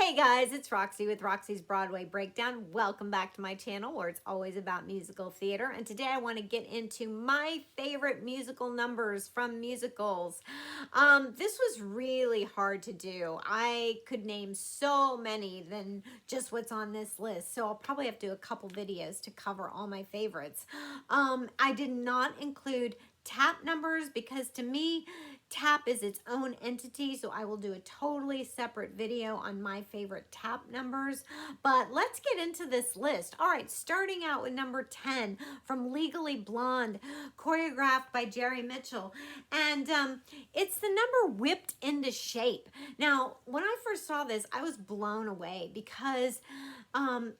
Hey guys, it's Roxy with Roxie's Broadway Breakdown. Welcome back to my channel where it's always about musical theater. And today I want to get into my favorite musical numbers from musicals. This was really hard to do. I could name so many than just what's on this list. So I'll probably have to do a couple videos to cover all my favorites. I did not include tap numbers because to me, tap is its own entity, so I will do a totally separate video on my favorite tap numbers. But let's get into this list. All right, starting out with number 10 from Legally Blonde, choreographed by Jerry Mitchell. And it's the number Whipped into Shape. Now, when I first saw this, I was blown away because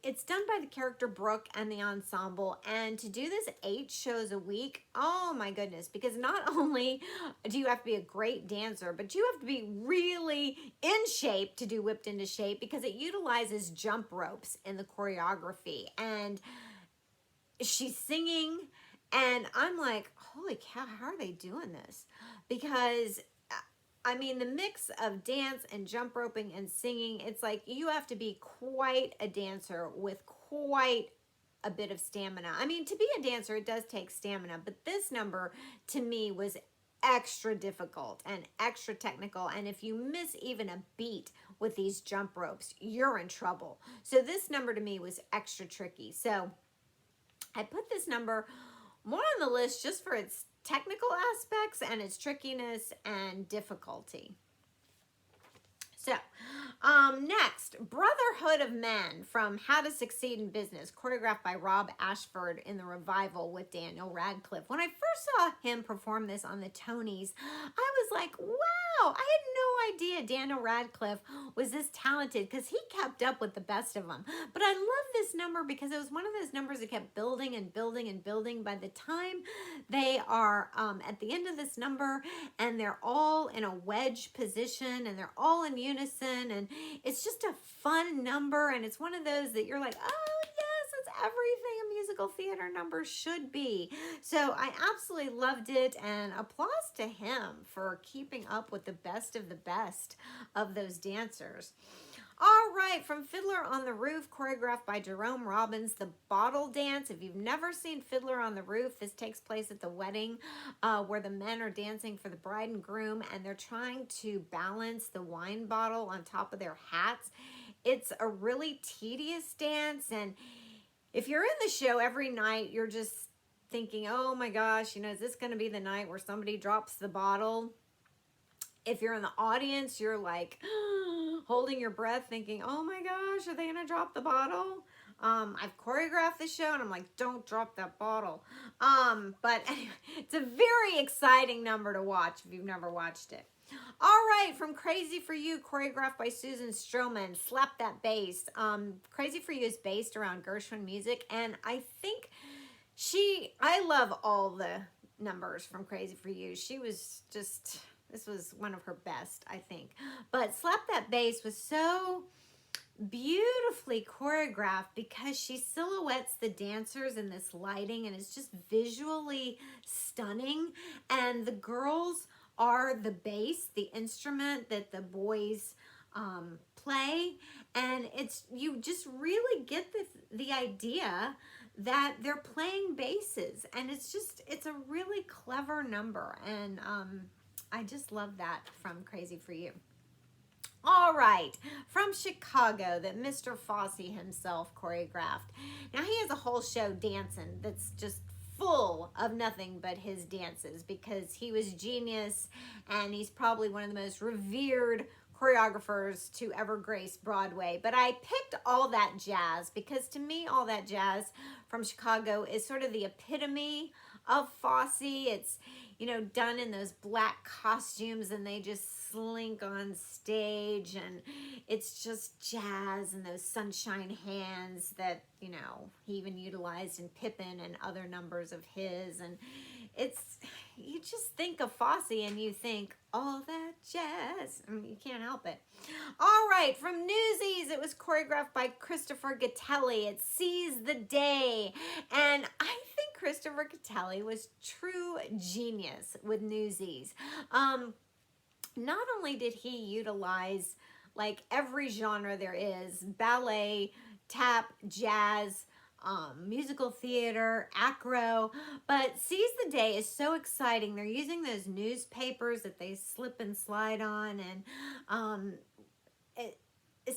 it's done by the character Brooke and the ensemble, and to do this 8 shows a week, oh my goodness, because not only do you have to be a great dancer, but you have to be really in shape to do Whipped into Shape because it utilizes jump ropes in the choreography, and she's singing, and I'm like, holy cow, how are they doing this? Because I mean, the mix of dance and jump roping and singing, it's like you have to be quite a dancer with quite a bit of stamina. I mean, to be a dancer, it does take stamina, but this number to me was extra difficult and extra technical. And if you miss even a beat with these jump ropes, you're in trouble. So this number to me was extra tricky. So I put this number more on the list just for its technical aspects and its trickiness and difficulty. So, next, Brotherhood of Men from How to Succeed in Business, choreographed by Rob Ashford in the revival with Daniel Radcliffe. When I first saw him perform this on the Tonys, I was like, wow, I had no idea Daniel Radcliffe was this talented because he kept up with the best of them. But I love this number because it was one of those numbers that kept building and building and building. By the time they are at the end of this number and they're all in a wedge position and they're all in unison, and it's just a fun number, and it's one of those that you're like, oh yes, it's everything a musical theater number should be. So I absolutely loved it, and applause to him for keeping up with the best of those dancers. All right, from Fiddler on the Roof, choreographed by Jerome Robbins, the bottle dance. If you've never seen Fiddler on the Roof, this takes place at the wedding where the men are dancing for the bride and groom, and they're trying to balance the wine bottle on top of their hats. It's a really tedious dance, and if you're in the show every night, you're just thinking, oh my gosh, you know, is this going to be the night where somebody drops the bottle? If you're in the audience, you're like holding your breath thinking, oh my gosh, are they going to drop the bottle? I've choreographed the show and I'm like, don't drop that bottle. But anyway, it's a very exciting number to watch if you've never watched it. All right, from Crazy for You, choreographed by Susan Stroman, Slap That Bass. Crazy for You is based around Gershwin music, and I think I love all the numbers from Crazy for You. She was just, this was one of her best, I think. But Slap That Bass was so beautifully choreographed because she silhouettes the dancers in this lighting, and it's just visually stunning. And the girls are the bass, the instrument that the boys play, and you just really get the idea that they're playing basses, and it's a really clever number, and I just love that from Crazy for You. All right, from Chicago, that Mr. Fosse himself choreographed. Now, he has a whole show dancing that's just full of nothing but his dances because he was genius, and he's probably one of the most revered choreographers to ever grace Broadway. But I picked All That Jazz because to me, All That Jazz from Chicago is sort of the epitome of Fosse. It's, you know, done in those black costumes, and they just slink on stage, and it's just jazz and those sunshine hands that, you know, he even utilized in Pippin and other numbers of his. And it's, you just think of Fosse and you think, all that jazz. I mean, you can't help it. All right, from Newsies, it was choreographed by Christopher Gattelli. It Seize the Day. And I think Christopher Gattelli was true genius with Newsies. Not only did he utilize like every genre there is: ballet, tap, jazz, musical theater, acro. But Seize the Day is so exciting. They're using those newspapers that they slip and slide on, and it,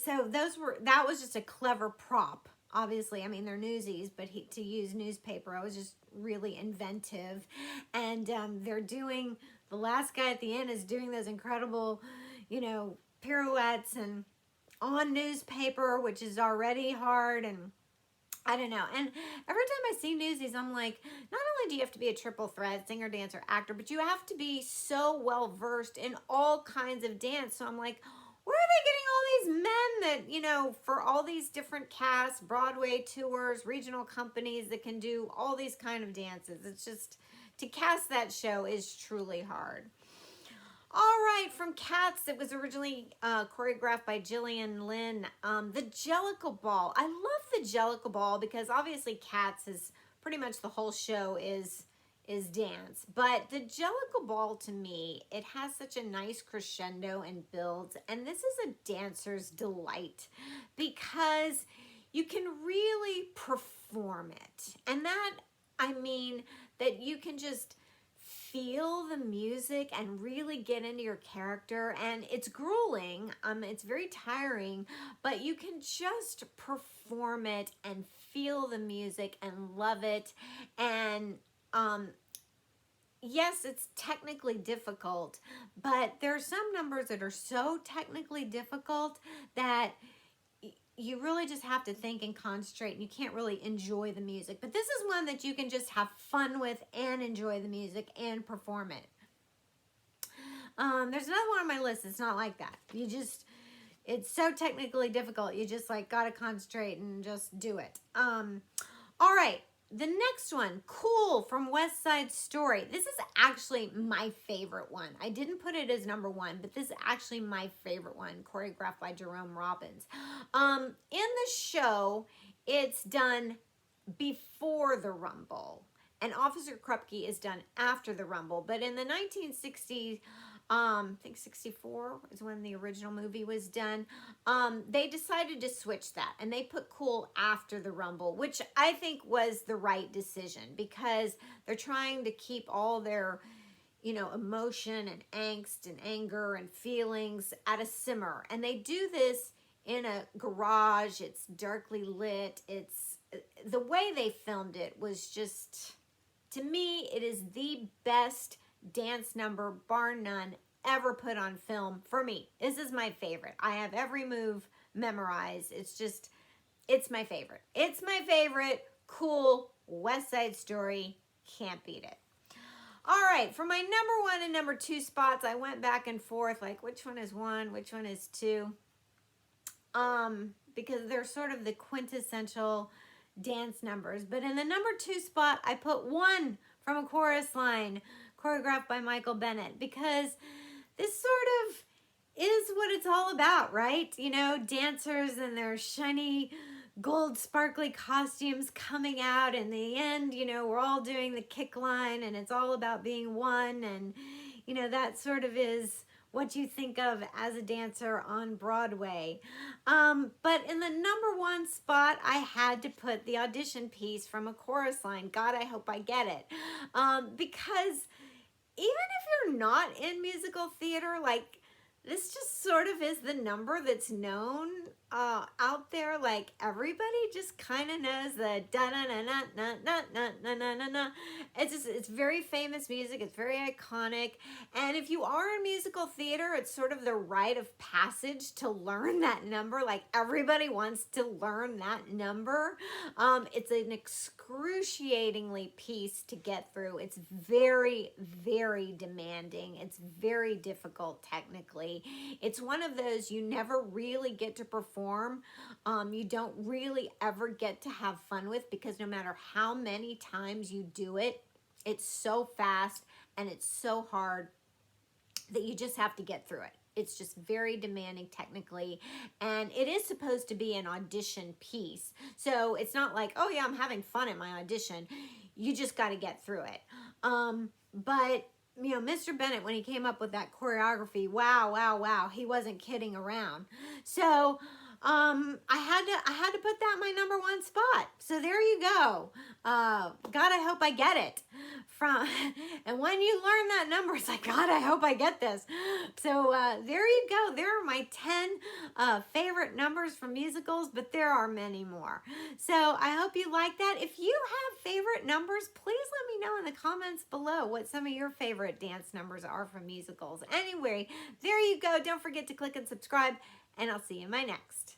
so that was just a clever prop. Obviously, I mean, they're newsies, but to use newspaper, I was just really inventive. And they're doing, the last guy at the end is doing those incredible, pirouettes and on newspaper, which is already hard. And I don't know. And every time I see Newsies, I'm like, not only do you have to be a triple threat, singer, dancer, actor, but you have to be so well versed in all kinds of dance. So I'm like, where are they getting all these men that, for all these different casts, Broadway tours, regional companies that can do all these kind of dances? It's just, to cast that show is truly hard. All right, from Cats, it was originally choreographed by Gillian Lynn. The Jellicle Ball. I love the Jellicle Ball because obviously Cats is pretty much the whole show is dance. But the Jellicle Ball, to me, it has such a nice crescendo and builds. And this is a dancer's delight because you can really perform it. And that, I mean, that you can just feel the music and really get into your character. And it's grueling, it's very tiring, but you can just perform it and feel the music and love it. And yes, it's technically difficult, but there are some numbers that are so technically difficult that you really just have to think and concentrate, and you can't really enjoy the music. But this is one that you can just have fun with and enjoy the music and perform it. There's another one on my list. It's not like that. It's so technically difficult. You just like got to concentrate and just do it. All right. The next one, Cool, from West Side Story. This is actually my favorite one. I didn't put it as number one, but this is actually my favorite one, choreographed by Jerome Robbins. In the show, it's done before the Rumble, and Officer Krupke is done after the Rumble. But in the 1960s, I think 64 is when the original movie was done. They decided to switch that, and they put Cool after the Rumble, which I think was the right decision because they're trying to keep all their, emotion and angst and anger and feelings at a simmer. And they do this in a garage. It's darkly lit. The way they filmed it was just, to me, it is the best dance number, bar none, ever put on film for me. This is my favorite. I have every move memorized. It's my favorite. It's my favorite. Cool. West Side Story. Can't beat it. All right. For my number one and number two spots, I went back and forth, like which one is one, which one is two. Because they're sort of the quintessential dance numbers. But in the number two spot, I put one from a chorus line choreographed by Michael Bennett, because this sort of is what it's all about, right? Dancers and their shiny gold sparkly costumes coming out. In the end, we're all doing the kick line, and it's all about being one. And, that sort of is what you think of as a dancer on Broadway. But in the number one spot, I had to put the Audition piece from a chorus line. God, I hope I get it. Because even if you're not in musical theater, like, this just sort of is the number that's known out there. Like, everybody just kind of knows the da-na-na-na-na-na-na-na-na-na. It's very famous music. It's very iconic. And if you are in musical theater, it's sort of the rite of passage to learn that number. Like, everybody wants to learn that number. It's an excruciatingly piece to get through. It's very, very demanding. It's very difficult technically. It's one of those you never really get to perform. You don't really ever get to have fun with, because no matter how many times you do it, it's so fast and it's so hard that you just have to get through it. It's just very demanding technically, and it is supposed to be an audition piece. So it's not like, oh yeah, I'm having fun at my audition. You just got to get through it. But you know, Mr. Bennett, when he came up with that choreography, wow, wow, wow, he wasn't kidding around. So I had to put that in my #1 spot. So there you go. God, I hope I get it. And when you learn that number, it's like, God, I hope I get this. So there you go. There are my 10 favorite numbers from musicals, but there are many more. So I hope you like that. If you have favorite numbers, please let me know in the comments below what some of your favorite dance numbers are from musicals. Anyway, there you go. Don't forget to click and subscribe, and I'll see you in my next.